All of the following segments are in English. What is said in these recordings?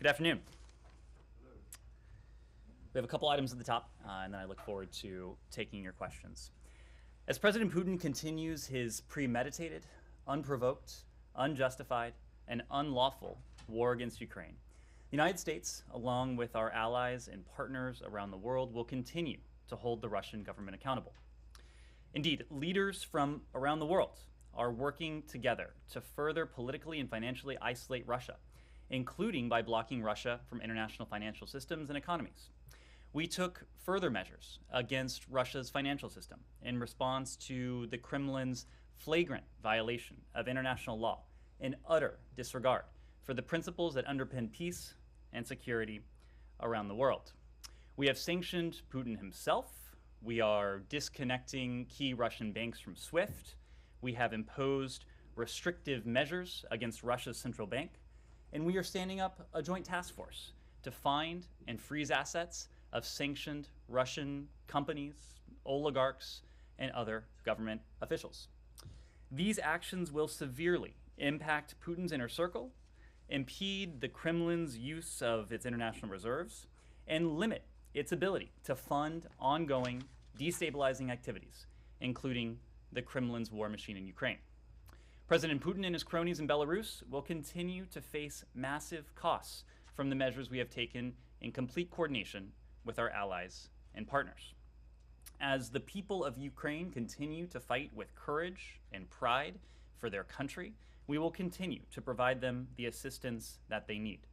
Good afternoon. We have a couple items at the top, and then I look forward to taking your questions. As President Putin continues his premeditated, unprovoked, unjustified, and unlawful war against Ukraine, the United States, along with our allies and partners around the world, will continue to hold the Russian government accountable. Indeed, leaders from around the world are working together to further politically and financially isolate Russia, including by blocking Russia from international financial systems and economies. We took further measures against Russia's financial system in response to the Kremlin's flagrant violation of international law and utter disregard for the principles that underpin peace and security around the world. We have sanctioned Putin himself. We are disconnecting key Russian banks from SWIFT. We have imposed restrictive measures against Russia's central bank. And we are standing up a joint task force to find and freeze assets of sanctioned Russian companies, oligarchs, and other government officials. These actions will severely impact Putin's inner circle, impede the Kremlin's use of its international reserves, and limit its ability to fund ongoing destabilizing activities, including the Kremlin's war machine in Ukraine. President Putin and his cronies in Belarus will continue to face massive costs from the measures we have taken in complete coordination with our allies and partners. As the people of Ukraine continue to fight with courage and pride for their country, we will continue to provide them the assistance that they need.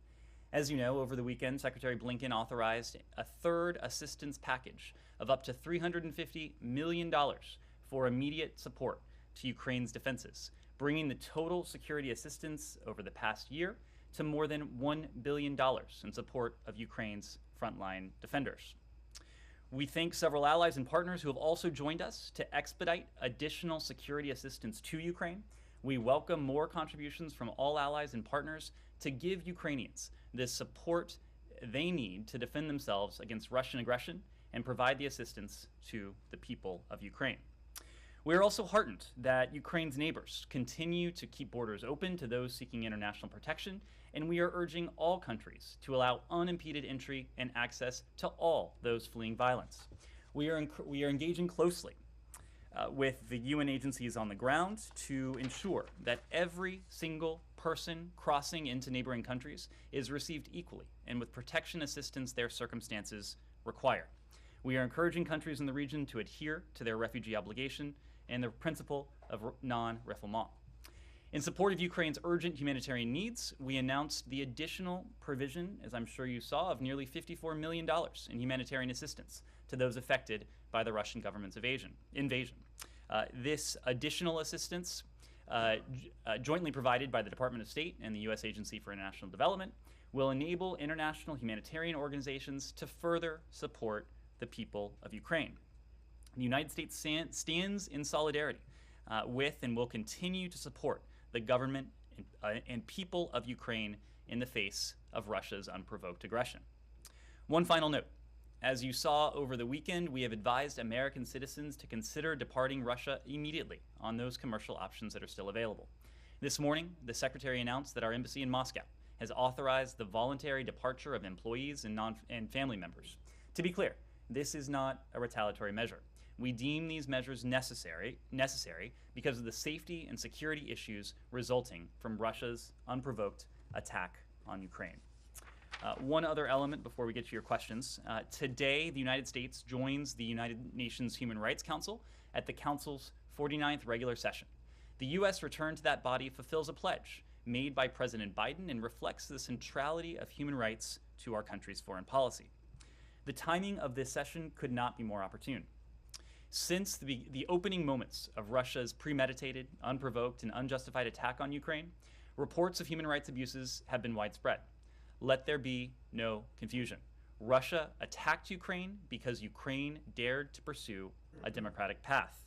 As you know, over the weekend, Secretary Blinken authorized a third assistance package of up to $350 million for immediate support to Ukraine's defenses, bringing the total security assistance over the past year to more than $1 billion in support of Ukraine's frontline defenders. We thank several allies and partners who have also joined us to expedite additional security assistance to Ukraine. We welcome more contributions from all allies and partners to give Ukrainians the support they need to defend themselves against Russian aggression and provide the assistance to the people of Ukraine. We are also heartened that Ukraine's neighbors continue to keep borders open to those seeking international protection, and we are urging all countries to allow unimpeded entry and access to all those fleeing violence. We are engaging closely with the UN agencies on the ground to ensure that every single person crossing into neighboring countries is received equally and with protection assistance their circumstances require. We are encouraging countries in the region to adhere to their refugee obligation and the principle of non-refoulement. In support of Ukraine's urgent humanitarian needs, we announced the additional provision, as I'm sure you saw, of nearly $54 million in humanitarian assistance to those affected by the Russian government's invasion. This additional assistance, jointly provided by the Department of State and the U.S. Agency for International Development, will enable international humanitarian organizations to further support the people of Ukraine. The United States stands in solidarity with and will continue to support the government and people of Ukraine in the face of Russia's unprovoked aggression. One final note. As you saw over the weekend, we have advised American citizens to consider departing Russia immediately on those commercial options that are still available. This morning, the Secretary announced that our embassy in Moscow has authorized the voluntary departure of employees and family members. To be clear, this is not a retaliatory measure. We deem these measures necessary because of the safety and security issues resulting from Russia's unprovoked attack on Ukraine. One other element before we get to your questions. Today, the United States joins the United Nations Human Rights Council at the Council's 49th regular session. The U.S. return to that body fulfills a pledge made by President Biden and reflects the centrality of human rights to our country's foreign policy. The timing of this session could not be more opportune. Since the opening moments of Russia's premeditated, unprovoked, and unjustified attack on Ukraine, reports of human rights abuses have been widespread. Let there be no confusion. Russia attacked Ukraine because Ukraine dared to pursue a democratic path.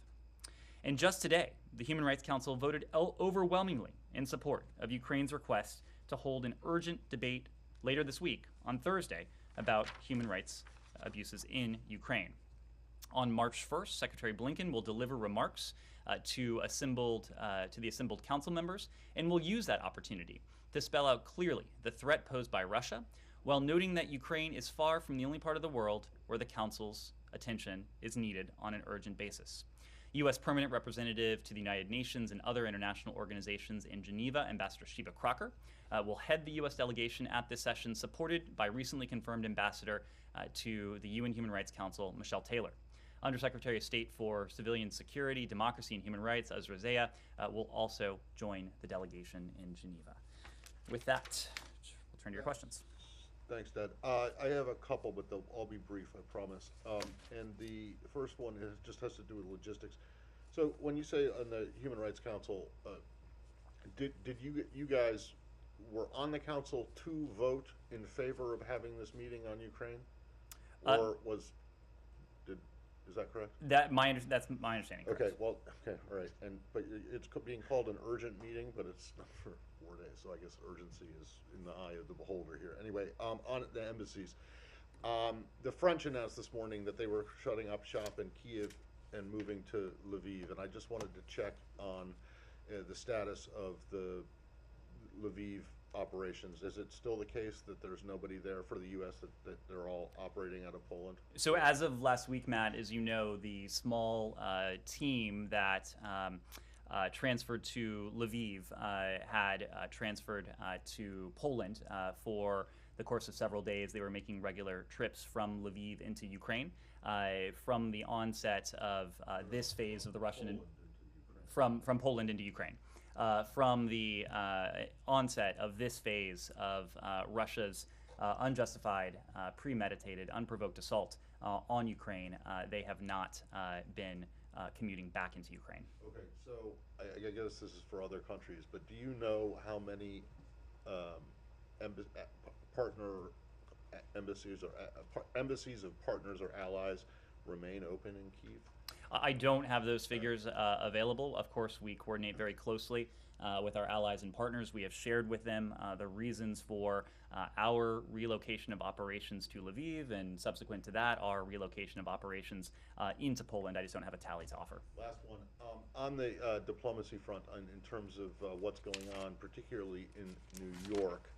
And just today, the Human Rights Council voted overwhelmingly in support of Ukraine's request to hold an urgent debate later this week, on Thursday, about human rights abuses in Ukraine. On March 1st, Secretary Blinken will deliver remarks to the assembled council members, and will use that opportunity to spell out clearly the threat posed by Russia, while noting that Ukraine is far from the only part of the world where the Council's attention is needed on an urgent basis. U.S. Permanent Representative to the United Nations and other international organizations in Geneva, Ambassador Sheba Crocker, will head the U.S. delegation at this session, supported by recently confirmed Ambassador to the UN Human Rights Council, Michelle Taylor. Undersecretary of State for Civilian Security, Democracy, and Human Rights, Azra Zaya, will also join the delegation in Geneva. With that, we'll turn to your questions. Thanks, Ned. I have a couple, but they'll all be brief, I promise. And the first one just has to do with logistics. So when you say on the Human Rights Council, did you guys were on the council to vote in favor of having this meeting on Ukraine, or is that correct? That's my understanding. Correct. Okay. Well. Okay. All right. But it's being called an urgent meeting, but it's not for 4 days. So I guess urgency is in the eye of the beholder here. Anyway, on the embassies, the French announced this morning that they were shutting up shop in Kiev and moving to Lviv, and I just wanted to check on the status of the Lviv operations. Is it still the case that there's nobody there for the U.S., that they're all operating out of Poland? So as of last week, Matt, as you know, the small team that transferred to Lviv had transferred to Poland for the course of several days. They were making regular trips from Lviv into Ukraine. From the onset of this phase of the Russian from Poland into Ukraine. From the onset of this phase of Russia's unjustified, premeditated, unprovoked assault on Ukraine, they have not been commuting back into Ukraine. Okay, so I guess this is for other countries, but do you know how many embassies of partners or allies remain open in Kyiv? I don't have those figures available. Of course, we coordinate very closely with our allies and partners. We have shared with them the reasons for our relocation of operations to Lviv, and subsequent to that, our relocation of operations into Poland. I just don't have a tally to offer. Last one. On the diplomacy front, in terms of what's going on, particularly in New York,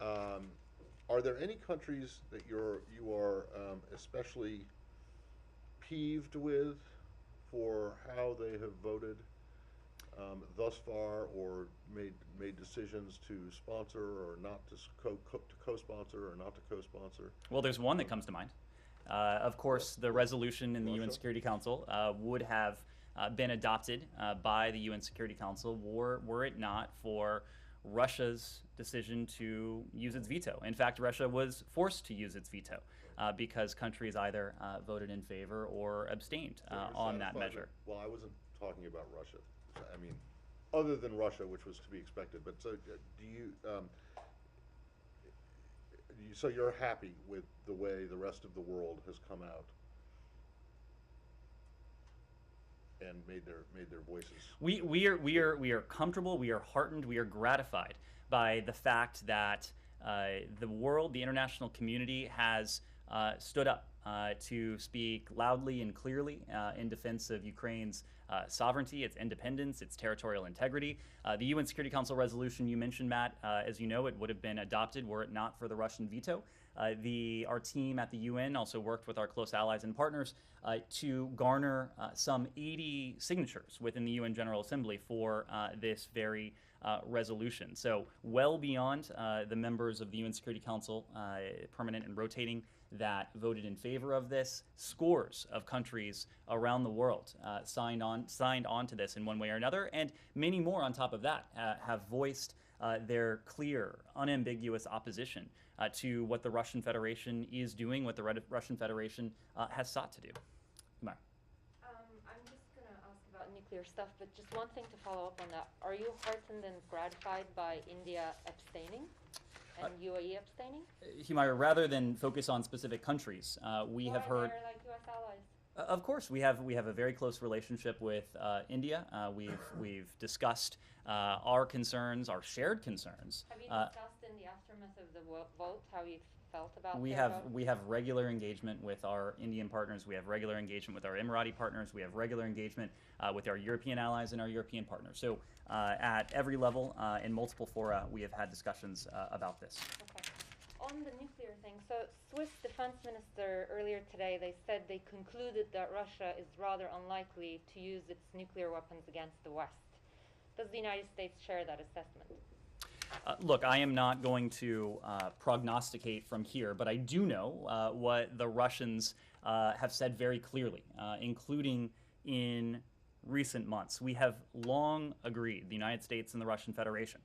are there any countries that you are especially peeved with for how they have voted thus far, or made decisions to sponsor or not to co-sponsor or not to co-sponsor? Well, there's one that comes to mind. Of course, the resolution in the UN Security Council would have been adopted by the UN Security Council were it not for Russia's decision to use its veto. In fact, Russia was forced to use its veto because countries either voted in favor or abstained on that measure. Well, I wasn't talking about Russia. I mean, other than Russia, which was to be expected. But so, do you? So you're happy with the way the rest of the world has come out and made their voices? We are comfortable. We are heartened. We are gratified by the fact that the world, the international community, has stood up to speak loudly and clearly in defense of Ukraine's sovereignty, its independence, its territorial integrity. The UN Security Council resolution you mentioned, Matt, as you know, it would have been adopted were it not for the Russian veto. Our team at the UN also worked with our close allies and partners to garner some 80 signatures within the UN General Assembly for this very resolution. So well beyond the members of the UN Security Council, permanent and rotating, that voted in favor of this, scores of countries around the world signed on to this in one way or another, and many more on top of that have voiced their clear, unambiguous opposition to what the Russian Federation is doing, what the Russian Federation has sought to do. Kumar. I'm just going to ask about nuclear stuff, but just one thing to follow up on that. Are you heartened and gratified by India abstaining and UAE abstaining? Humayra, rather than focus on specific countries, we have heard. They're like U.S. allies. Of course, we have a very close relationship with India. We've discussed our concerns, our shared concerns. Have you discussed in the aftermath of the vote how you felt about We their have vote? we have regular engagement with our Indian partners. We have regular engagement with our Emirati partners. We have regular engagement with our European allies and our European partners. So at every level, in multiple fora, we have had discussions about this. Okay. On the nuclear thing, so Swiss defense minister earlier today, they said they concluded that Russia is rather unlikely to use its nuclear weapons against the West. Does the United States share that assessment? Look, I am not going to prognosticate from here, but I do know what the Russians have said very clearly, including in recent months. We have long agreed, the United States and the Russian Federation,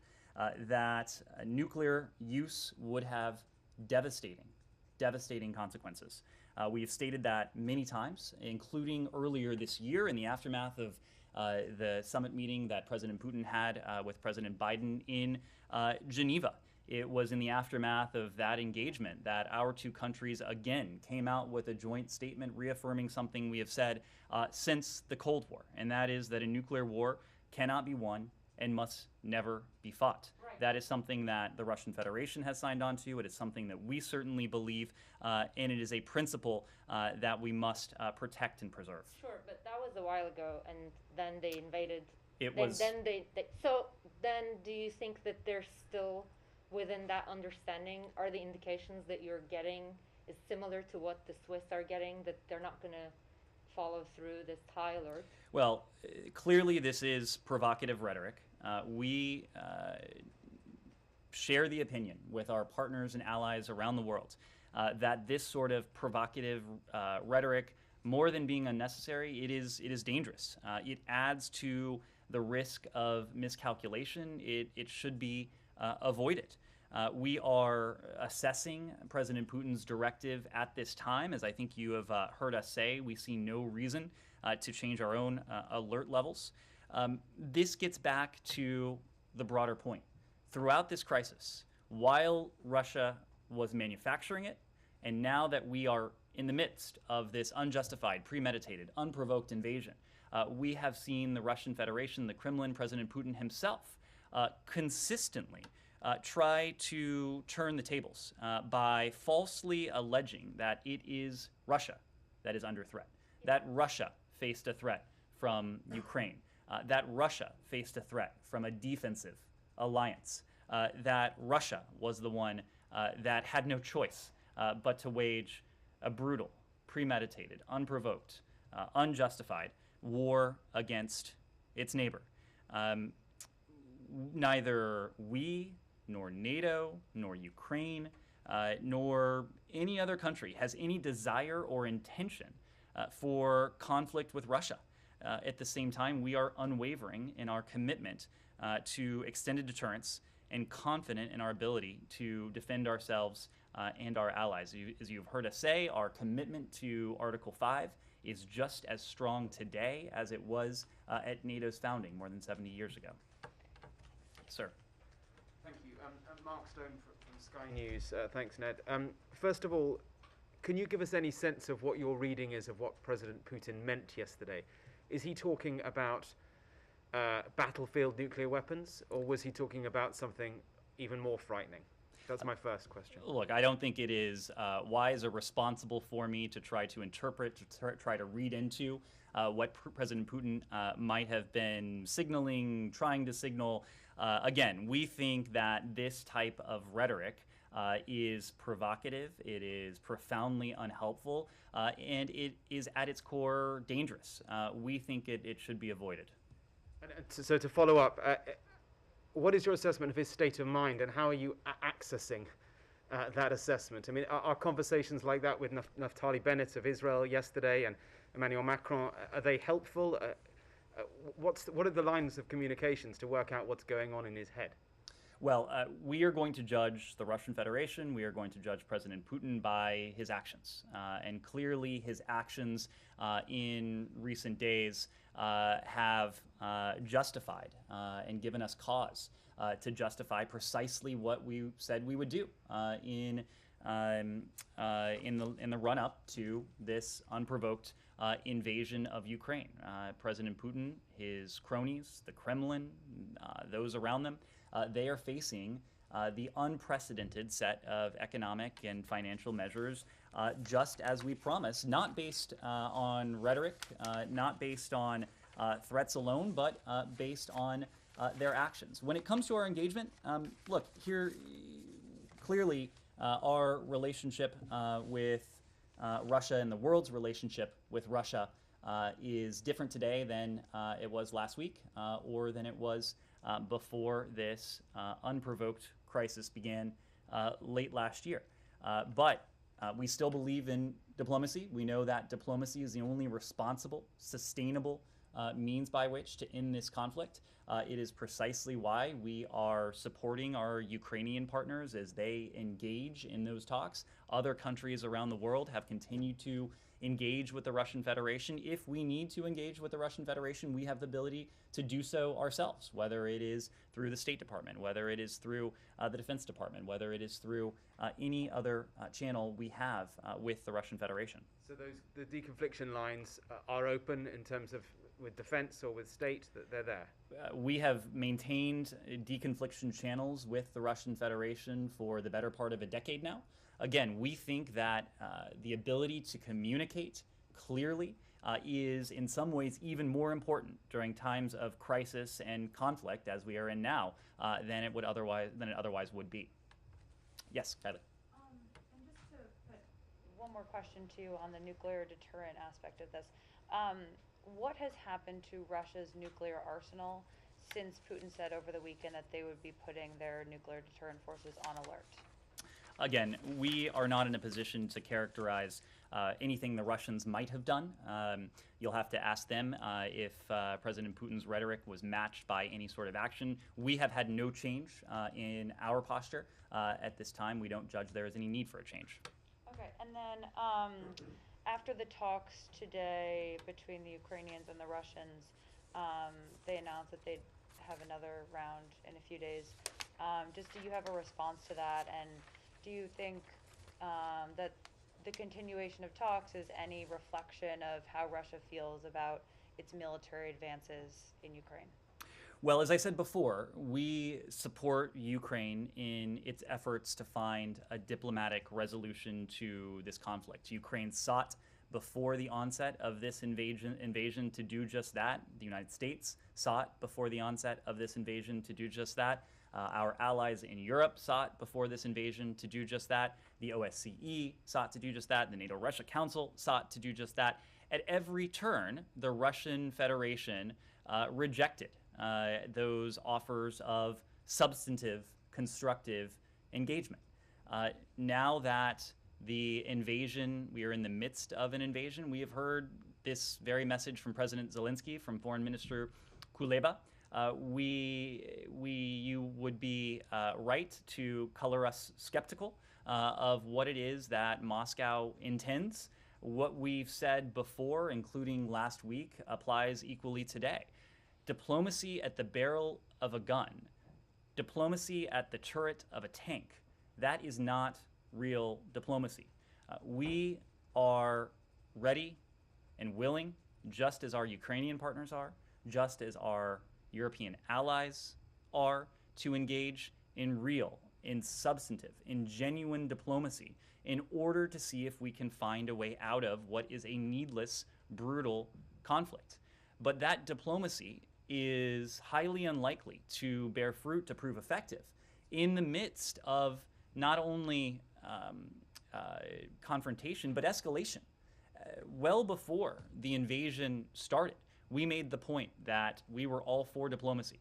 that nuclear use would have devastating consequences. We have stated that many times, including earlier this year in the aftermath of the summit meeting that President Putin had with President Biden in Geneva. It was in the aftermath of that engagement that our two countries again came out with a joint statement reaffirming something we have said since the Cold War, and that is that a nuclear war cannot be won and must never be fought. Right. That is something that the Russian Federation has signed on to. It is something that we certainly believe, and it is a principle that we must protect and preserve. Sure, but that was a while ago, and then they invaded. It then, was. Then so then, do you think that they're still within that understanding? Are the indications that you're getting is similar to what the Swiss are getting, that they're not going to follow through this high alert? Well, clearly this is provocative rhetoric. We share the opinion with our partners and allies around the world that this sort of provocative rhetoric, more than being unnecessary, it is dangerous. It adds to the risk of miscalculation. It should be avoided. We are assessing President Putin's directive at this time. As I think you have heard us say, we see no reason to change our own alert levels. This gets back to the broader point. Throughout this crisis, while Russia was manufacturing it, and now that we are in the midst of this unjustified, premeditated, unprovoked invasion, we have seen the Russian Federation, the Kremlin, President Putin himself, consistently try to turn the tables by falsely alleging that it is Russia that is under threat, that Russia faced a threat from Ukraine, that Russia faced a threat from a defensive alliance, that Russia was the one that had no choice but to wage a brutal, premeditated, unprovoked, unjustified war against its neighbor. Neither we, nor NATO, nor Ukraine, nor any other country has any desire or intention for conflict with Russia. At the same time, we are unwavering in our commitment to extended deterrence and confident in our ability to defend ourselves and our allies. As you've heard us say, our commitment to Article 5 is just as strong today as it was at NATO's founding more than 70 years ago. Sir. Thank you. Mark Stone from Sky News. Thanks, Ned. First of all, can you give us any sense of what your reading is of what President Putin meant yesterday? Is he talking about battlefield nuclear weapons, or was he talking about something even more frightening? That's my first question. Look, I don't think it is wise or responsible for me to try to interpret, to try to read into what President Putin might have been signaling, trying to signal. Again, we think that this type of rhetoric is provocative, it is profoundly unhelpful, and it is at its core dangerous. We think it should be avoided. So to follow up, what is your assessment of his state of mind, and how are you accessing that assessment? I mean, are conversations like that with Naftali Bennett of Israel yesterday and Emmanuel Macron, are they helpful? What are the lines of communications to work out what's going on in his head? Well, we are going to judge the Russian Federation, we are going to judge President Putin by his actions. And clearly his actions in recent days have justified and given us cause to justify precisely what we said we would do in the run-up to this unprovoked invasion of Ukraine. President Putin, his cronies, the Kremlin, those around them, they are facing the unprecedented set of economic and financial measures, just as we promised, not based on rhetoric, not based on threats alone, but based on their actions. When it comes to our engagement, look, here clearly our relationship with Russia and the world's relationship with Russia is different today than it was last week or than it was before this unprovoked crisis began late last year. But we still believe in diplomacy. We know that diplomacy is the only responsible, sustainable means by which to end this conflict. It is precisely why we are supporting our Ukrainian partners as they engage in those talks. Other countries around the world have continued to engage with the Russian Federation. If we need to engage with the Russian Federation, we have the ability to do so ourselves, whether it is through the State Department, whether it is through the Defense Department, whether it is through any other channel we have with the Russian Federation. So the deconfliction lines are open in terms of with defense or with state, that they're there? We have maintained deconfliction channels with the Russian Federation for the better part of a decade now. Again, we think that the ability to communicate clearly is in some ways even more important during times of crisis and conflict, as we are in now, than it otherwise would be. Yes, Kylie. And just to put one more question too on the nuclear deterrent aspect of this. What has happened to Russia's nuclear arsenal since Putin said over the weekend that they would be putting their nuclear deterrent forces on alert? Again, we are not in a position to characterize anything the Russians might have done. You'll have to ask them if President Putin's rhetoric was matched by any sort of action. We have had no change in our posture. At this time, we don't judge there is any need for a change. Okay, and then after the talks today between the Ukrainians and the Russians, they announced that they'd have another round in a few days. Just do you have a response to that? And do you think that the continuation of talks is any reflection of how Russia feels about its military advances in Ukraine? Well, as I said before, we support Ukraine in its efforts to find a diplomatic resolution to this conflict. Ukraine sought before the onset of this invasion to do just that. The United States sought before the onset of this invasion to do just that. Our allies in Europe sought before this invasion to do just that. The OSCE sought to do just that. The NATO-Russia Council sought to do just that. At every turn, the Russian Federation rejected those offers of substantive, constructive engagement. Now that the invasion, we are in the midst of an invasion, we have heard this very message from President Zelensky, from Foreign Minister Kuleba. You would be right to color us skeptical of what it is that Moscow intends. What we've said before, including last week, applies equally today. Diplomacy at the barrel of a gun, diplomacy at the turret of a tank, that is not real diplomacy. We are ready and willing, just as our Ukrainian partners are, just as our European allies are, to engage in real, in substantive, in genuine diplomacy in order to see if we can find a way out of what is a needless, brutal conflict. But that diplomacy is highly unlikely to bear fruit, to prove effective, in the midst of not only confrontation, but escalation. Well before the invasion started, we made the point that we were all for diplomacy,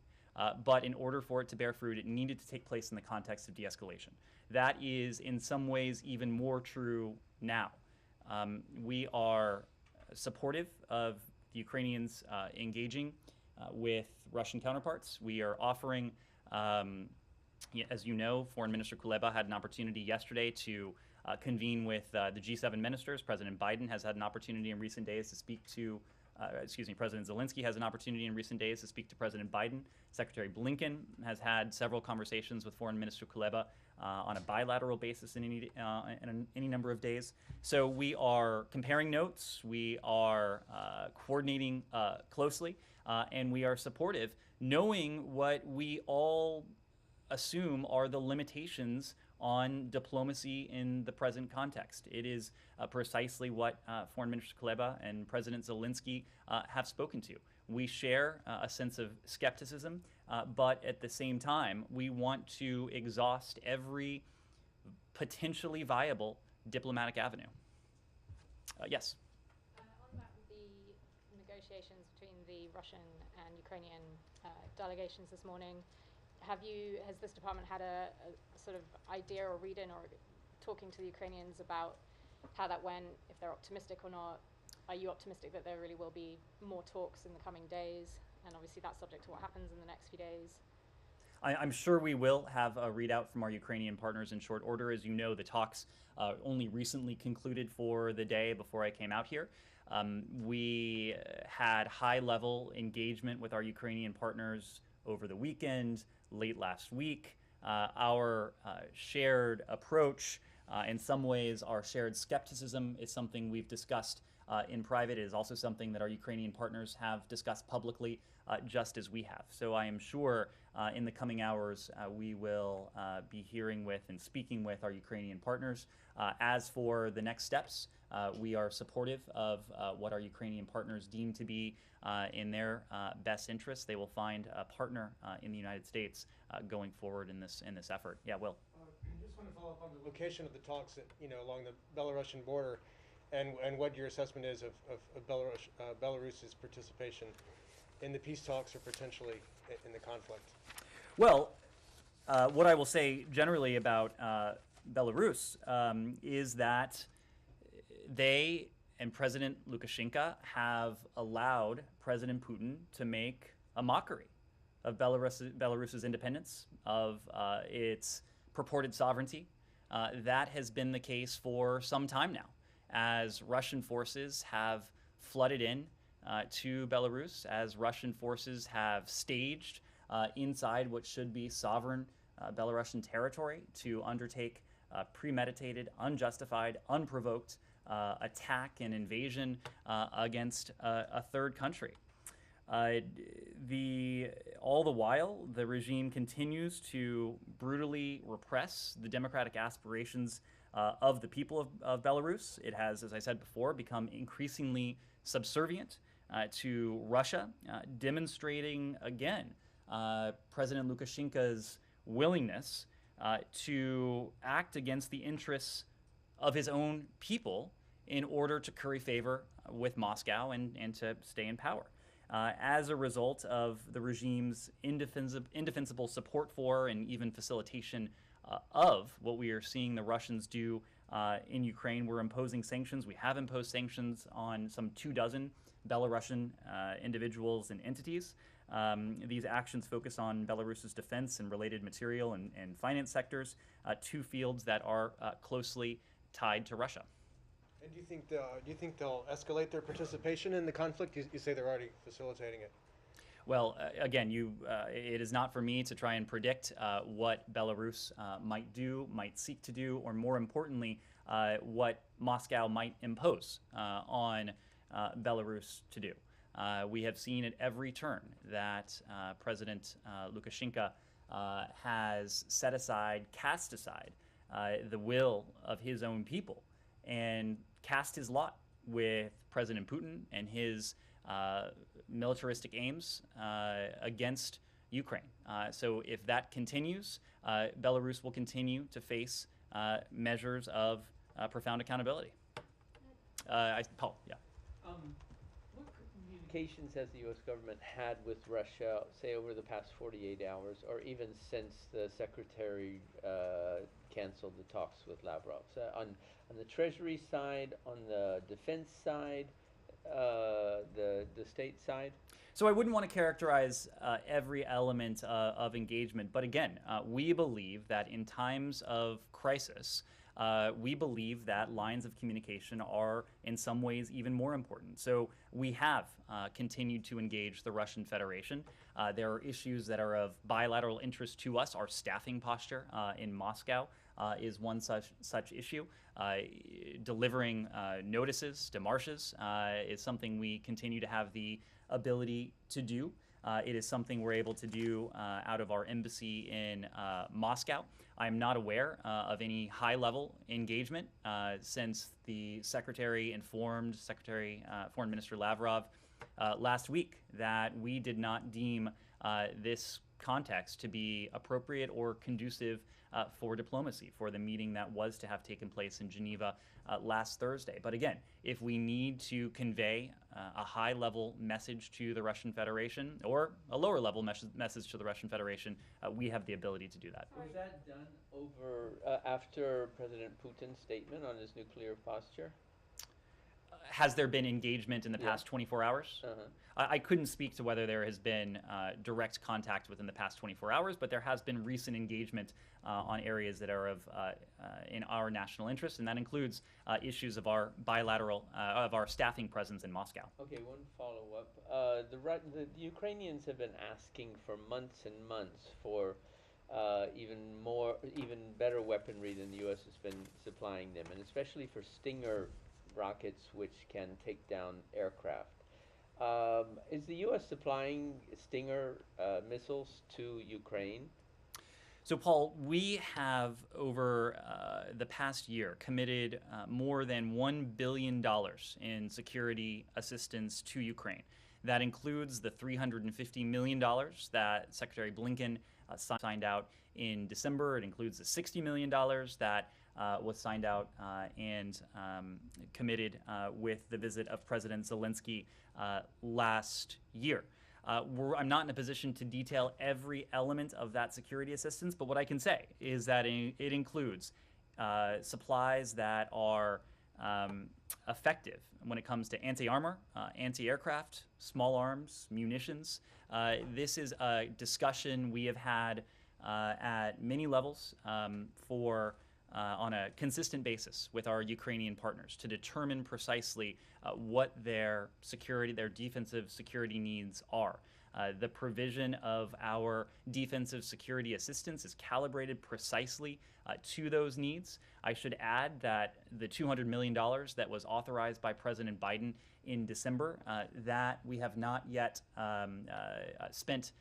but in order for it to bear fruit, it needed to take place in the context of de-escalation. That is, in some ways, even more true now. We are supportive of the Ukrainians engaging with Russian counterparts. We are offering, as you know, Foreign Minister Kuleba had an opportunity yesterday to convene with the G7 ministers. President Biden has had an opportunity in recent days to speak to, President Zelensky has an opportunity in recent days to speak to President Biden. Secretary Blinken has had several conversations with Foreign Minister Kuleba on a bilateral basis in any number of days. So we are comparing notes, we are coordinating closely, and we are supportive, knowing what we all assume are the limitations on diplomacy in the present context. It is precisely what Foreign Minister Kuleba and President Zelensky have spoken to. We share a sense of skepticism, but at the same time, we want to exhaust every potentially viable diplomatic avenue. Yes? On that, the negotiations between the Russian and Ukrainian delegations this morning, has this department had a sort of idea or read-in or talking to the Ukrainians about how that went, if they're optimistic or not? Are you optimistic that there really will be more talks in the coming days? And obviously that's subject to what happens in the next few days. I'm sure we will have a readout from our Ukrainian partners in short order. As you know, the talks only recently concluded for the day before I came out here. We had high-level engagement with our Ukrainian partners over the weekend, late last week. Our shared approach, in some ways our shared skepticism, is something we've discussed in private. It is also something that our Ukrainian partners have discussed publicly, just as we have. So I am sure in the coming hours we will be hearing with and speaking with our Ukrainian partners. As for the next steps, we are supportive of what our Ukrainian partners deem to be in their best interests. They will find a partner in the United States going forward in this effort. Yeah, Will. I just want to follow up on the location of the talks, along the Belarusian border, and what your assessment is of Belarus's participation in the peace talks or potentially in the conflict. Well, what I will say generally about Belarus is that they and President Lukashenko have allowed President Putin to make a mockery of Belarus's independence, of its purported sovereignty. That has been the case for some time now, as Russian forces have flooded in to Belarus, as Russian forces have staged inside what should be sovereign Belarusian territory to undertake premeditated, unjustified, unprovoked attack and invasion against a third country. All the while, the regime continues to brutally repress the democratic aspirations of the people of Belarus. It has, as I said before, become increasingly subservient to Russia, demonstrating again President Lukashenko's willingness to act against the interests of his own people in order to curry favor with Moscow and to stay in power. As a result of the regime's indefensible support for and even facilitation of what we are seeing the Russians do in Ukraine, we're imposing sanctions. We have imposed sanctions on some 24 Belarusian individuals and entities. These actions focus on Belarus's defense and related material and finance sectors, two fields that are closely tied to Russia. And do you think they'll escalate their participation in the conflict? You say they're already facilitating it. Well, again, it is not for me to try and predict what Belarus might do, might seek to do, or more importantly, what Moscow might impose on Belarus to do. We have seen at every turn that President Lukashenko has cast aside the will of his own people and cast his lot with President Putin and his militaristic aims against Ukraine. So if that continues, Belarus will continue to face measures of profound accountability. Paul, yeah. What communications has the U.S. government had with Russia, say, over the past 48 hours, or even since the Secretary canceled the talks with Lavrov? So on the Treasury side, on the defense side, the state side? So I wouldn't want to characterize every element of engagement, but again, we believe that in times of crisis, we believe that lines of communication are in some ways even more important. So we have continued to engage the Russian Federation. There are issues that are of bilateral interest to us. Our staffing posture in Moscow is one such issue. Delivering notices, démarches, is something we continue to have the ability to do. It is something we're able to do out of our embassy in Moscow. I'm not aware of any high-level engagement since the Secretary informed Foreign Minister Lavrov last week that we did not deem this context to be appropriate or conducive for diplomacy, for the meeting that was to have taken place in Geneva last Thursday. But again, if we need to convey a high-level message to the Russian Federation or a lower-level message to the Russian Federation, we have the ability to do that. Was that done over after President Putin's statement on his nuclear posture? Has there been engagement in the past 24 hours? I couldn't speak to whether there has been direct contact within the past 24 hours, but there has been recent engagement on areas that are in our national interest, and that includes issues of our bilateral, of our staffing presence in Moscow. Okay, one follow-up. The Ukrainians have been asking for months and months for even better weaponry than the U.S. has been supplying them, and especially for Stinger rockets which can take down aircraft. Is the U.S. supplying Stinger missiles to Ukraine? So, Paul, we have over the past year committed more than $1 billion in security assistance to Ukraine. That includes the $350 million that Secretary Blinken signed out in December. It includes the $60 million that was signed out and committed with the visit of President Zelensky last year. I'm not in a position to detail every element of that security assistance, but what I can say is that it includes supplies that are effective when it comes to anti-armor, anti-aircraft, small arms, munitions. This is a discussion we have had at many levels on a consistent basis with our Ukrainian partners to determine precisely what their defensive security needs are. The provision of our defensive security assistance is calibrated precisely to those needs. I should add that the $200 million that was authorized by President Biden in December, that we have not yet spent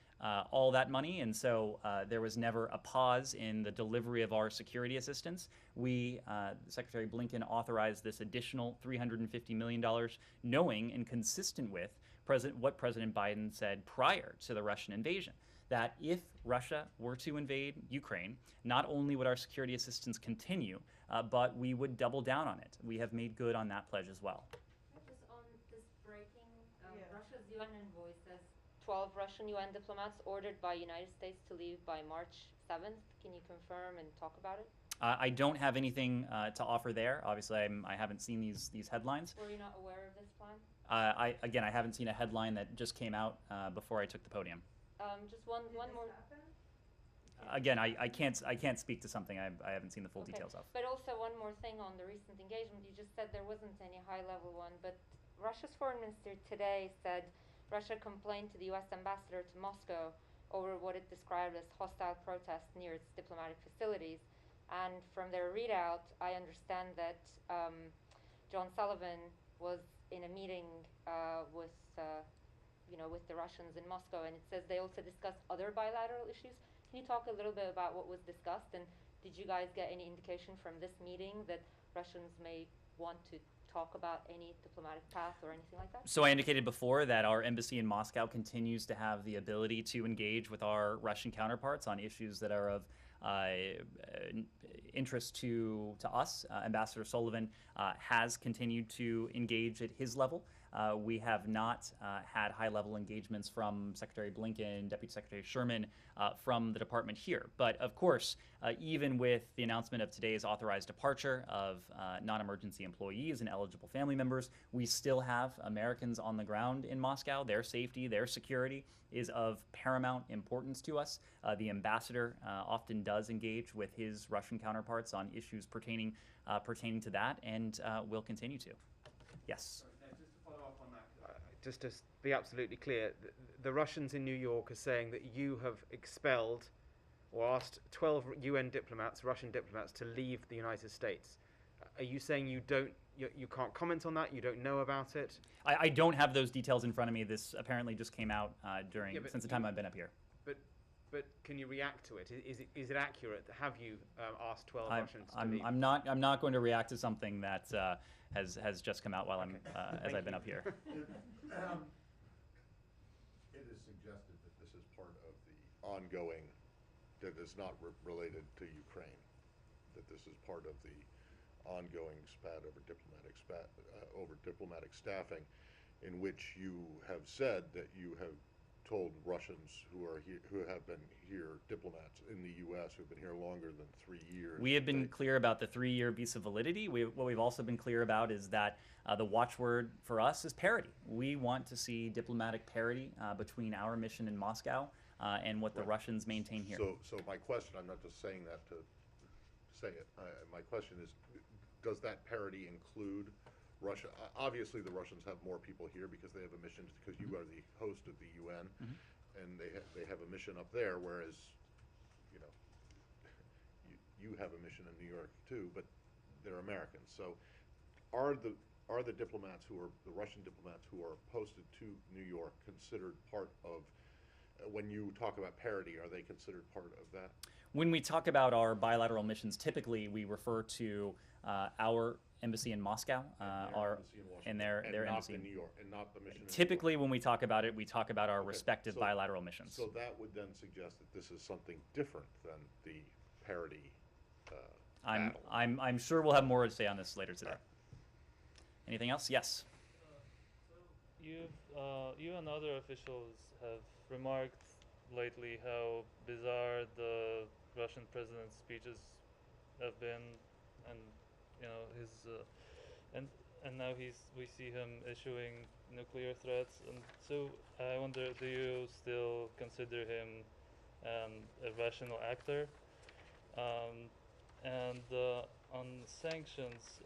all that money, and so there was never a pause in the delivery of our security assistance. Secretary Blinken authorized this additional $350 million, knowing and consistent with what President Biden said prior to the Russian invasion, that if Russia were to invade Ukraine, not only would our security assistance continue, but we would double down on it. We have made good on that pledge as well. Just on this breaking, Russia's UN envoy says 12 Russian UN diplomats ordered by United States to leave by March 7th. Can you confirm and talk about it? I don't have anything to offer there. Obviously, I haven't seen these headlines. Were you not aware of this plan? I haven't seen a headline that just came out before I took the podium. Just one more. Again, I can't speak to something I haven't seen the full details of. But also one more thing on the recent engagement. You just said there wasn't any high-level one, but Russia's foreign minister today said Russia complained to the U.S. ambassador to Moscow over what it described as hostile protests near its diplomatic facilities. And from their readout, I understand that John Sullivan was in a meeting with the Russians in Moscow, and it says they also discussed other bilateral issues. Can you talk a little bit about what was discussed, and did you guys get any indication from this meeting that Russians may want to talk about any diplomatic path or anything like that? So I indicated before that our embassy in Moscow continues to have the ability to engage with our Russian counterparts on issues that are of interest to us. Ambassador Sullivan has continued to engage at his level. We have not had high-level engagements from Secretary Blinken, Deputy Secretary Sherman from the department here. But of course, even with the announcement of today's authorized departure of non-emergency employees and eligible family members, we still have Americans on the ground in Moscow. Their safety, their security is of paramount importance to us. The ambassador often does engage with his Russian counterparts on issues pertaining to that, and will continue to. Yes. Just to be absolutely clear, the Russians in New York are saying that you have expelled or asked 12 UN diplomats, Russian diplomats, to leave the United States. Are you saying you can't comment on that? You don't know about it? I don't have those details in front of me. This apparently just came out since the time I've been up here. But can you react to it? Is it accurate? Have you asked 12 Russians to leave? I'm not going to react to something that has just come out while as I've been up here. It is suggested that this is part of the ongoing, that is not related to Ukraine, that this is part of the ongoing spat over diplomatic staffing, in which you have said that you have told Russians who have been here, diplomats in the U.S. who have been here longer than 3 years. We have been clear about the 3-year visa validity. What we've also been clear about is that the watchword for us is parity. We want to see diplomatic parity between our mission in Moscow and what the Russians maintain here. So my question, I'm not just saying that to say it. My question is, does that parity include Russia? Obviously, the Russians have more people here because they have a mission, because you are the host of the UN, and they have a mission up there, whereas, you know, you have a mission in New York too, but they're Americans. So, are the diplomats the Russian diplomats who are posted to New York considered part of? When you talk about parity, are they considered part of that? When we talk about our bilateral missions, typically we refer to our embassy in Moscow, their embassy in New York, and not the mission. Typically, when we talk about it, we talk about our respective bilateral missions. So that would then suggest that this is something different than the parity. I'm sure we'll have more to say on this later today. Right. Anything else? Yes. You and other officials have remarked lately how bizarre the Russian president's speeches have been, and you know his and now we see him issuing nuclear threats, and so I wonder, do you still consider him a rational actor? And on sanctions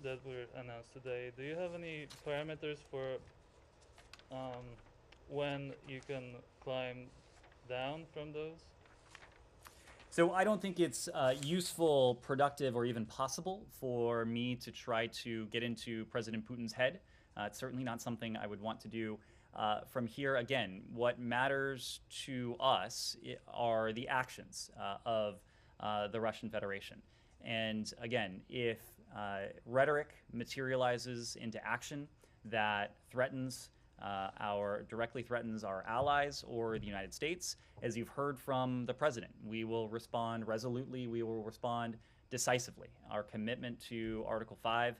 that were announced today, do you have any parameters for when you can climb down from those? So I don't think it's useful, productive, or even possible for me to try to get into President Putin's head. It's certainly not something I would want to do from here. Again, what matters to us are the actions of the Russian Federation. And again, if rhetoric materializes into action that directly threatens our allies or the United States, as you've heard from the president, we will respond resolutely, we will respond decisively. Our commitment to Article 5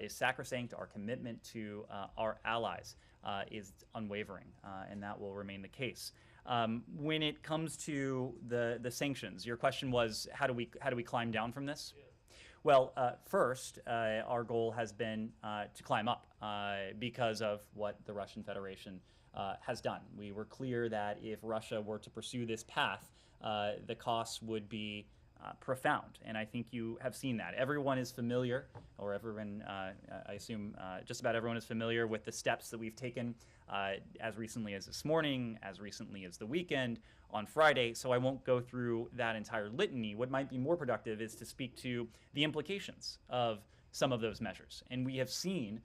is sacrosanct. Our commitment to our allies is unwavering, and that will remain the case. When it comes to the sanctions, your question was, how do we climb down from this? Yeah. Well, first, our goal has been to climb up because of what the Russian Federation has done. We were clear that if Russia were to pursue this path, the costs would be profound, and I think you have seen that. Everyone is familiar, or everyone, I assume just about everyone is familiar with the steps that we've taken as recently as this morning, as recently as the weekend, on Friday, so I won't go through that entire litany. What might be more productive is to speak to the implications of some of those measures. And we have seen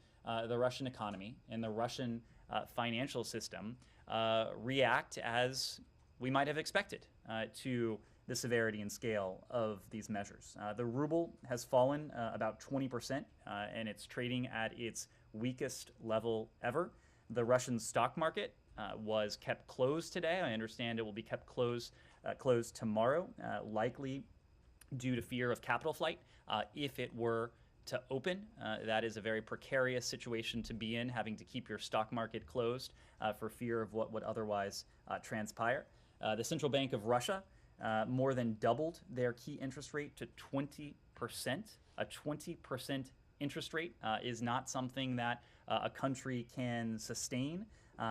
the Russian economy and the Russian financial system react as we might have expected to the severity and scale of these measures. The ruble has fallen about 20%, and it's trading at its weakest level ever. The Russian stock market was kept closed today. I understand it will be kept closed tomorrow, likely due to fear of capital flight. If it were to open, that is a very precarious situation to be in, having to keep your stock market closed for fear of what would otherwise transpire. The Central Bank of Russia more than doubled their key interest rate to 20%. A 20% interest rate is not something that a country can sustain.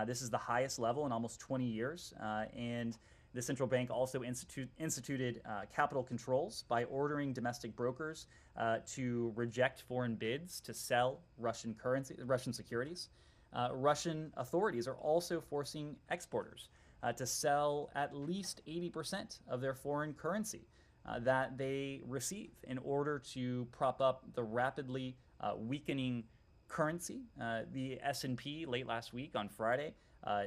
This is the highest level in almost 20 years. And the central bank also instituted capital controls by ordering domestic brokers to reject foreign bids to sell Russian securities. Russian authorities are also forcing exporters to sell at least 80% of their foreign currency that they receive in order to prop up the rapidly weakening currency. The S&P late last week on Friday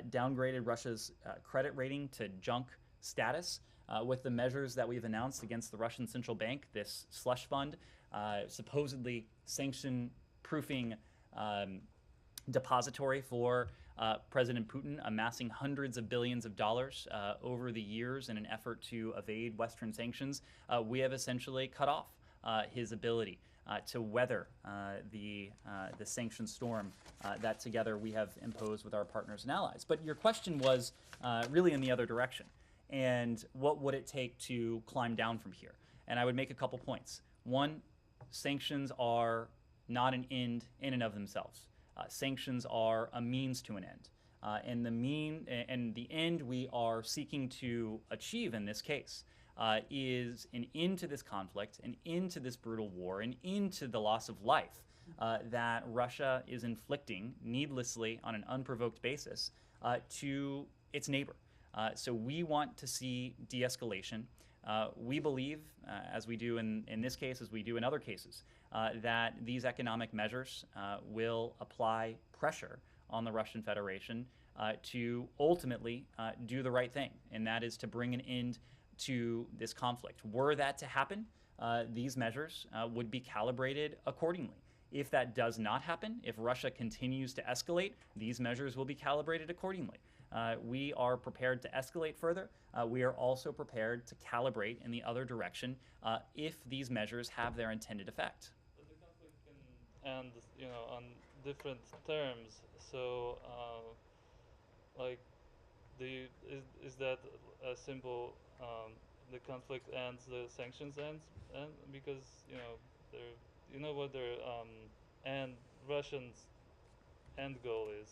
downgraded Russia's credit rating to junk status with the measures that we've announced against the Russian central bank, this slush fund, supposedly sanction-proofing depository for President Putin, amassing hundreds of billions of dollars over the years in an effort to evade Western sanctions. We have essentially cut off his ability to weather the sanction storm that together we have imposed with our partners and allies. But your question was really in the other direction. And what would it take to climb down from here? And I would make a couple points. One, sanctions are not an end in and of themselves. Sanctions are a means to an end. And the end we are seeking to achieve in this case is an end to this conflict, an end to this brutal war, an end to the loss of life that Russia is inflicting needlessly on an unprovoked basis to its neighbor. So we want to see de-escalation. We believe, as we do in this case, as we do in other cases, that these economic measures will apply pressure on the Russian Federation to ultimately do the right thing, and that is to bring an end to this conflict. Were that to happen, these measures would be calibrated accordingly. If that does not happen, if Russia continues to escalate, these measures will be calibrated accordingly. We are prepared to escalate further. We are also prepared to calibrate in the other direction if these measures have their intended effect. But the conflict can end, on different terms. So, is that a simple? The conflict ends, the sanctions ends, and because what their and Russians' end goal is.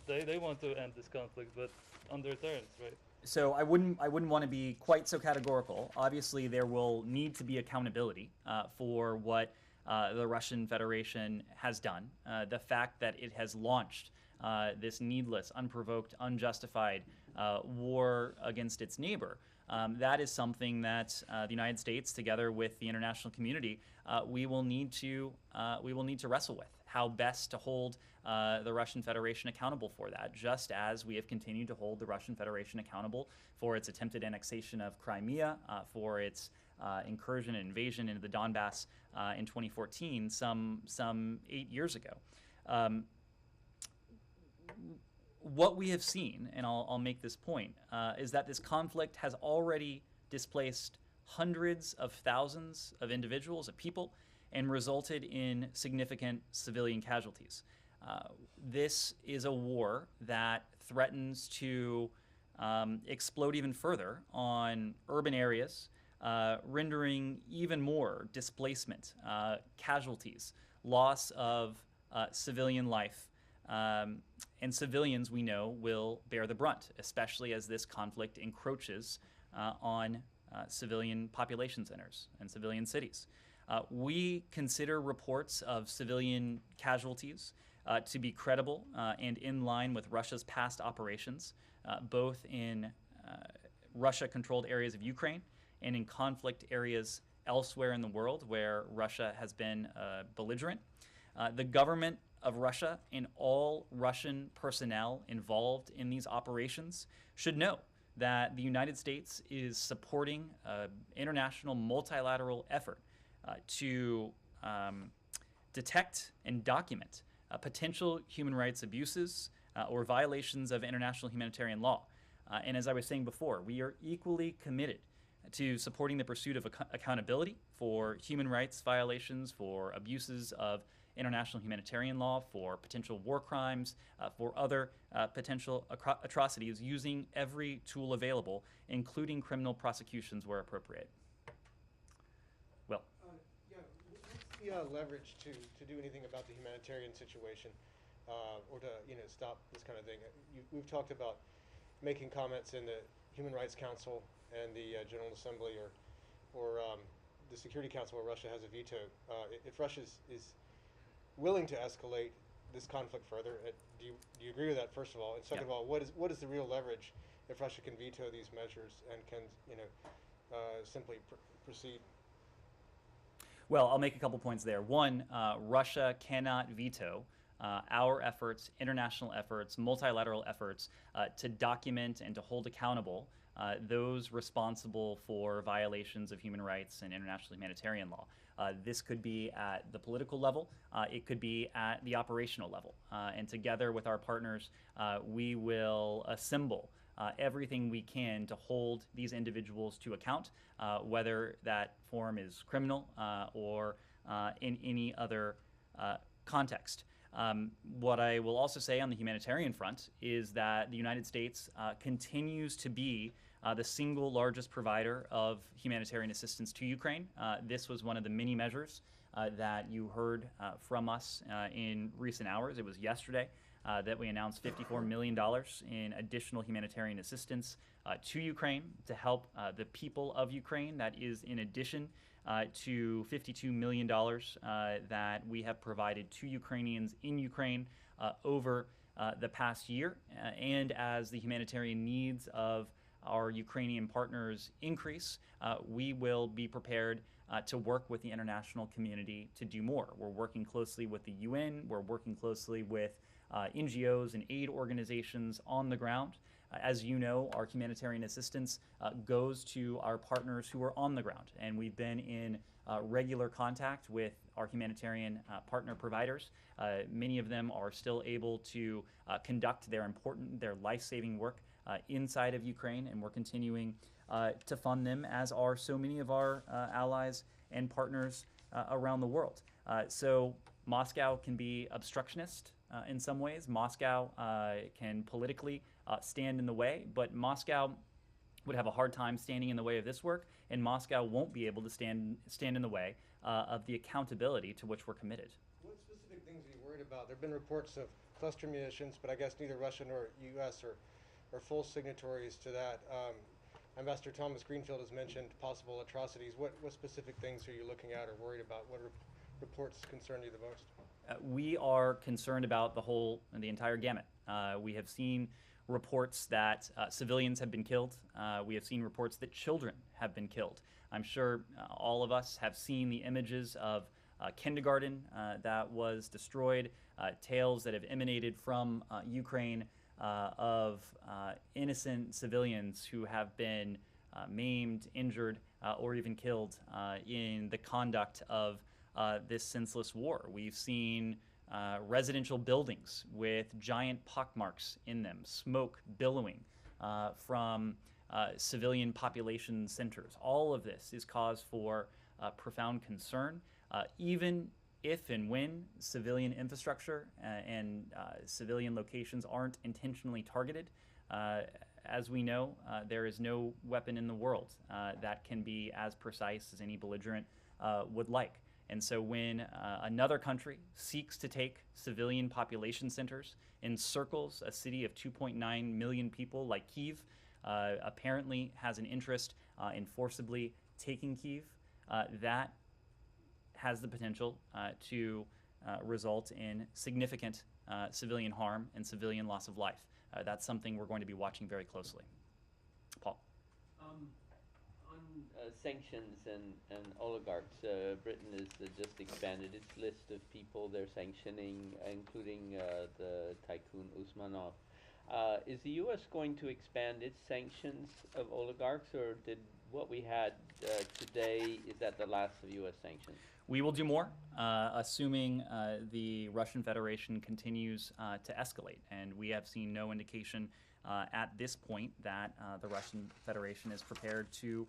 They want to end this conflict, but on their terms, right? So I wouldn't want to be quite so categorical. Obviously, there will need to be accountability for what the Russian Federation has done. The fact that it has launched this needless, unprovoked, unjustified war against its neighbor. That is something that the United States, together with the international community, we will need to wrestle with. How best to hold the Russian Federation accountable for that, just as we have continued to hold the Russian Federation accountable for its attempted annexation of Crimea, for its incursion and invasion into the Donbass in 2014, some 8 years ago. What we have seen, and I'll make this point, is that this conflict has already displaced hundreds of thousands of individuals, of people, and resulted in significant civilian casualties. This is a war that threatens to explode even further on urban areas, rendering even more displacement, casualties, loss of civilian life. And civilians, we know, will bear the brunt, especially as this conflict encroaches on civilian population centers and civilian cities. We consider reports of civilian casualties to be credible and in line with Russia's past operations, both in Russia-controlled areas of Ukraine and in conflict areas elsewhere in the world where Russia has been belligerent. The government of Russia and all Russian personnel involved in these operations should know that the United States is supporting an international multilateral effort to detect and document potential human rights abuses or violations of international humanitarian law. And as I was saying before, we are equally committed to supporting the pursuit of accountability for human rights violations, for abuses of international humanitarian law, for potential war crimes, for other potential atrocities, using every tool available, including criminal prosecutions where appropriate. Will? What's the leverage to do anything about the humanitarian situation, or to stop this kind of thing? We've talked about making comments in the Human Rights Council and the General Assembly, or the Security Council, where Russia has a veto. If Russia is willing to escalate this conflict further, do you agree with that, first of all? And second of all, what is the real leverage if Russia can veto these measures and can simply proceed? Well, I'll make a couple points there. One, Russia cannot veto our efforts, international efforts, multilateral efforts to document and to hold accountable those responsible for violations of human rights and international humanitarian law. This could be at the political level, it could be at the operational level. And together with our partners, we will assemble everything we can to hold these individuals to account, whether that form is criminal or in any other context. What I will also say on the humanitarian front is that the United States continues to be the single largest provider of humanitarian assistance to Ukraine. This was one of the many measures that you heard from us in recent hours. It was yesterday that we announced $54 million in additional humanitarian assistance to Ukraine to help the people of Ukraine. That is in addition to $52 million that we have provided to Ukrainians in Ukraine over the past year. And as the humanitarian needs of our Ukrainian partners increase, we will be prepared to work with the international community to do more. We're working closely with the UN, we're working closely with NGOs and aid organizations on the ground. As you know, our humanitarian assistance goes to our partners who are on the ground, and we've been in regular contact with our humanitarian partner providers. Many of them are still able to conduct their life-saving work inside of Ukraine, and we're continuing to fund them, as are so many of our allies and partners around the world. So Moscow can be obstructionist in some ways. Moscow can politically stand in the way, but Moscow would have a hard time standing in the way of this work, and Moscow won't be able to stand in the way of the accountability to which we're committed. What specific things are you worried about? There have been reports of cluster munitions, but I guess neither Russia nor U.S. are full signatories to that. Ambassador Thomas Greenfield has mentioned possible atrocities. What specific things are you looking at or worried about? What reports concern you the most? We are concerned about the entire gamut. We have seen reports that civilians have been killed. We have seen reports that children have been killed. I'm sure all of us have seen the images of kindergarten that was destroyed, tales that have emanated from Ukraine of innocent civilians who have been maimed, injured, or even killed in the conduct of this senseless war. We've seen residential buildings with giant pockmarks in them, smoke billowing from civilian population centers. All of this is cause for profound concern, even if and when civilian infrastructure and civilian locations aren't intentionally targeted. As we know, there is no weapon in the world that can be as precise as any belligerent would like. And so when another country seeks to take civilian population centers, encircles a city of 2.9 million people like Kyiv, apparently has an interest in forcibly taking Kyiv, that has the potential to result in significant civilian harm and civilian loss of life. That's something we're going to be watching very closely. Paul. On sanctions and oligarchs, Britain has just expanded its list of people they're sanctioning, including the tycoon Usmanov. Is the U.S. going to expand its sanctions of oligarchs, or did what we had today, is that the last of U.S. sanctions? We will do more, assuming the Russian Federation continues to escalate. And we have seen no indication at this point that the Russian Federation is prepared to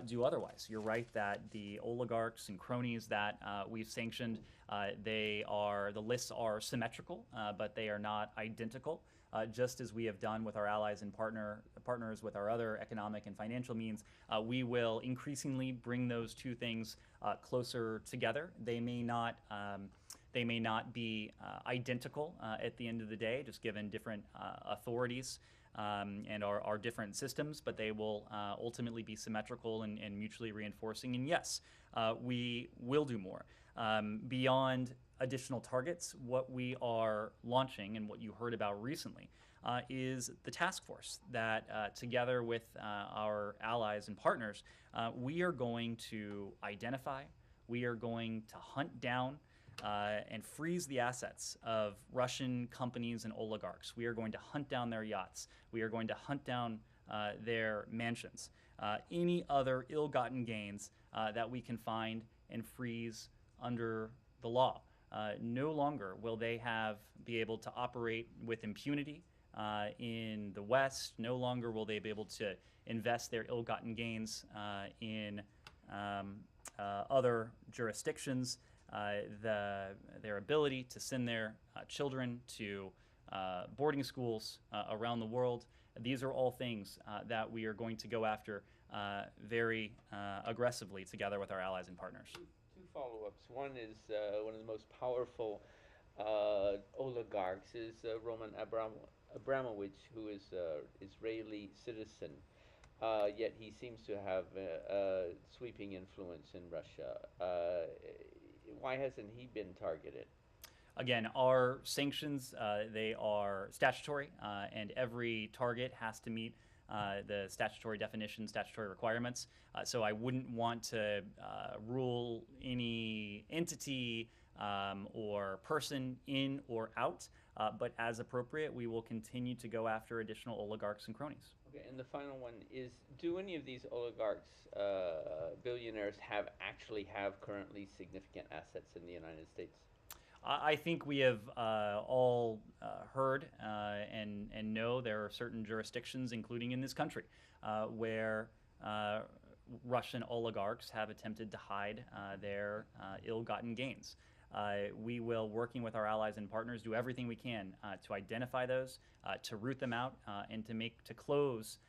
do otherwise. You're right that the oligarchs and cronies that we've sanctioned, the lists are symmetrical, but they are not identical. Just as we have done with our allies and partners with our other economic and financial means, we will increasingly bring those two things closer together. They may not be identical at the end of the day, just given different authorities and our different systems, but they will ultimately be symmetrical and mutually reinforcing. And yes, we will do more. Beyond additional targets, what we are launching and what you heard about recently is the task force that, together with our allies and partners, we are going to identify, we are going to hunt down and freeze the assets of Russian companies and oligarchs. We are going to hunt down their yachts. We are going to hunt down their mansions. Any other ill-gotten gains that we can find and freeze under the law. No longer will they be able to operate with impunity in the West. No longer will they be able to invest their ill-gotten gains in other jurisdictions. Their ability to send their children to boarding schools around the world. These are all things that we are going to go after very aggressively together with our allies and partners. Two follow-ups. One is one of the most powerful oligarchs is Roman Abramovich, who is an Israeli citizen. Yet he seems to have sweeping influence in Russia. Why hasn't he been targeted? Again, our sanctions, they are statutory, and every target has to meet the statutory definition, statutory requirements. So I wouldn't want to rule any entity or person in or out, but as appropriate, we will continue to go after additional oligarchs and cronies. Okay, and the final one is, do any of these oligarchs, billionaires, actually have currently significant assets in the United States? I think we have all heard and know there are certain jurisdictions, including in this country, where Russian oligarchs have attempted to hide their ill-gotten gains. We will, working with our allies and partners, do everything we can to identify those, to root them out, and to close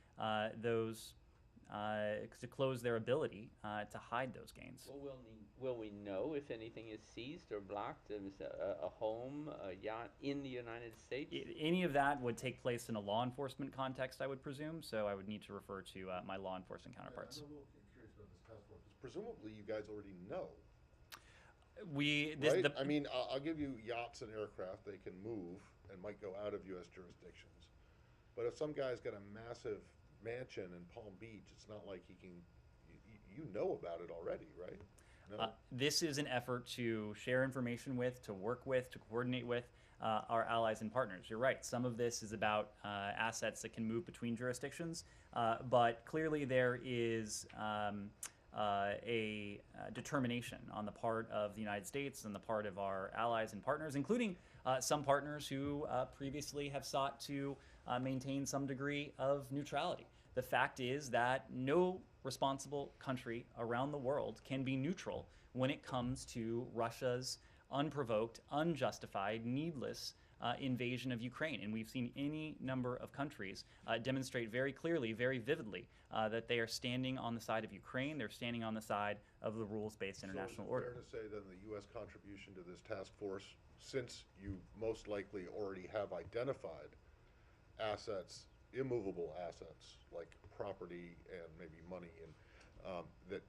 their ability to hide those gains. Well, will we know if anything is seized or blocked? Is a home, a yacht in the United States? Any of that would take place in a law enforcement context, I would presume. So I would need to refer to my law enforcement counterparts. I'm a little curious about this task force. Presumably, you guys already know. Right? I mean, I'll give you yachts and aircraft. They can move and might go out of U.S. jurisdictions. But if some guy's got a massive mansion in Palm Beach, it's not like he can. You know about it already, right? No? This is an effort to share information with, to work with, to coordinate with our allies and partners. You're right. Some of this is about assets that can move between jurisdictions, but clearly there is a determination on the part of the United States and the part of our allies and partners, including some partners who previously have sought to maintain some degree of neutrality. The fact is that no responsible country around the world can be neutral when it comes to Russia's unprovoked, unjustified, needless invasion of Ukraine. And we've seen any number of countries demonstrate very clearly, very vividly, that they are standing on the side of Ukraine. They're standing on the side of the rules-based international order. Fair to say then the U.S. contribution to this task force, since you most likely already have identified assets, immovable assets like property and maybe money, and that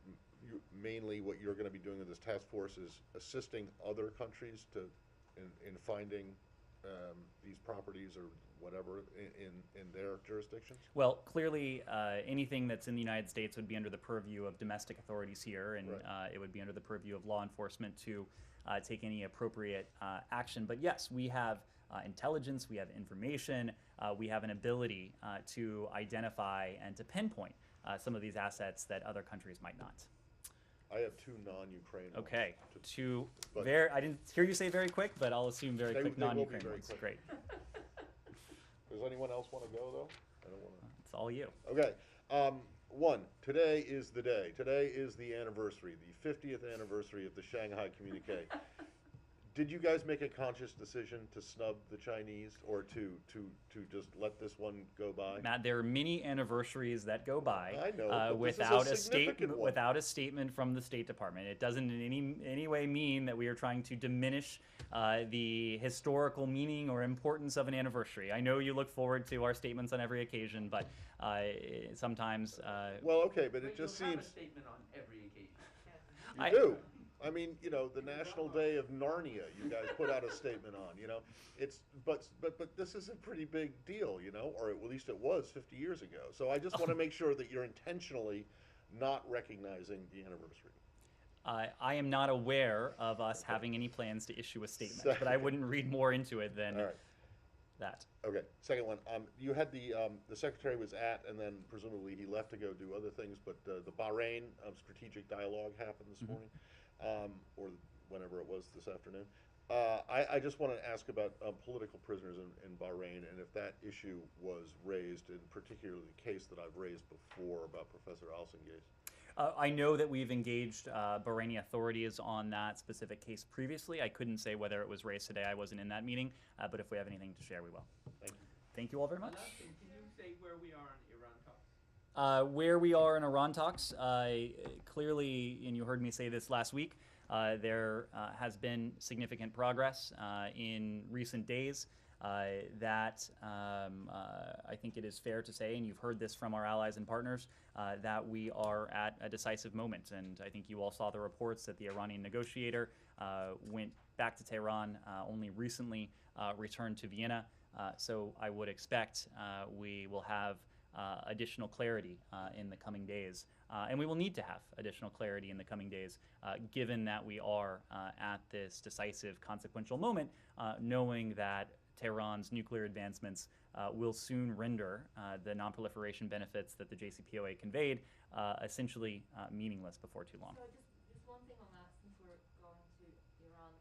mainly what you're going to be doing in this task force is assisting other countries in finding these properties or whatever in their jurisdictions? Well, clearly, anything that's in the United States would be under the purview of domestic authorities here, and Right. It would be under the purview of law enforcement to take any appropriate action. But yes, we have intelligence, we have information, we have an ability to identify and to pinpoint some of these assets that other countries might not. I have two non-Ukraine ones. Okay, But- I didn't hear you say very quick, but I'll assume very They- quick they will be non-Ukraine very ones. quick. Great, Does anyone else want to go, though? I don't want to. it's all you. Okay. Today is the day. Today is the anniversary, the 50th anniversary of the Shanghai Communique. Did you guys make a conscious decision to snub the Chinese or to just let this one go by? Matt, there are many anniversaries that go by I know, but this is a without significant one. without a statement from the State Department. It doesn't in any way mean that we are trying to diminish the historical meaning or importance of an anniversary. I know you look forward to our statements on every occasion, but sometimes Well, okay, but it just You'll have seems a statement on every occasion. you do. I mean, you know, the National Day of Narnia, you guys put out a statement on, you know. It's, but this is a pretty big deal, you know, or at least it was 50 years ago. So I just want to make sure that you're intentionally not recognizing the anniversary. I am not aware of us having any plans to issue a statement, but I wouldn't read more into it than All right. that. Okay, second one. You had the secretary was at, and then presumably he left to go do other things. But the Bahrain strategic dialogue happened this morning, or whenever it was this afternoon. I just want to ask about political prisoners in Bahrain, and if that issue was raised, in particular the case that I've raised before about Professor Alcingate. I know that we've engaged Bahraini authorities on that specific case previously. I couldn't say whether it was raised today. I wasn't in that meeting, but if we have anything to share, we will. Thank you. Thank you all very much. Can you say where we are on Iran talks? Where we are in Iran talks, clearly, and you heard me say this last week, there has been significant progress in recent days. That I think it is fair to say, and you've heard this from our allies and partners, that we are at a decisive moment. And I think you all saw the reports that the Iranian negotiator went back to Tehran, only recently returned to Vienna. So I would expect we will have additional clarity in the coming days. And we will need to have additional clarity in the coming days, given that we are at this decisive, consequential moment, knowing that Tehran's nuclear advancements will soon render the nonproliferation benefits that the JCPOA conveyed essentially meaningless before too long. So just one thing on that, since we're going to Iran.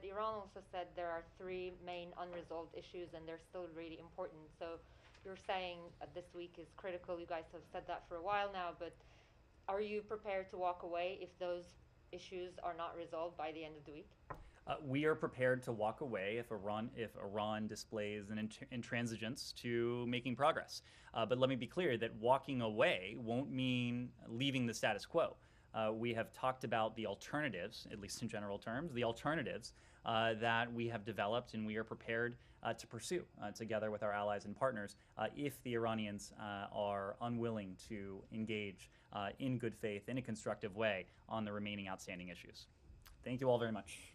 Iran also said there are 3 main unresolved issues, and they're still really important. So you're saying this week is critical. You guys have said that for a while now, but are you prepared to walk away if those issues are not resolved by the end of the week? We are prepared to walk away if Iran displays an intransigence to making progress. But let me be clear that walking away won't mean leaving the status quo. We have talked about the alternatives, at least in general terms, the alternatives that we have developed and we are prepared to pursue together with our allies and partners if the Iranians are unwilling to engage in good faith in a constructive way on the remaining outstanding issues. Thank you all very much.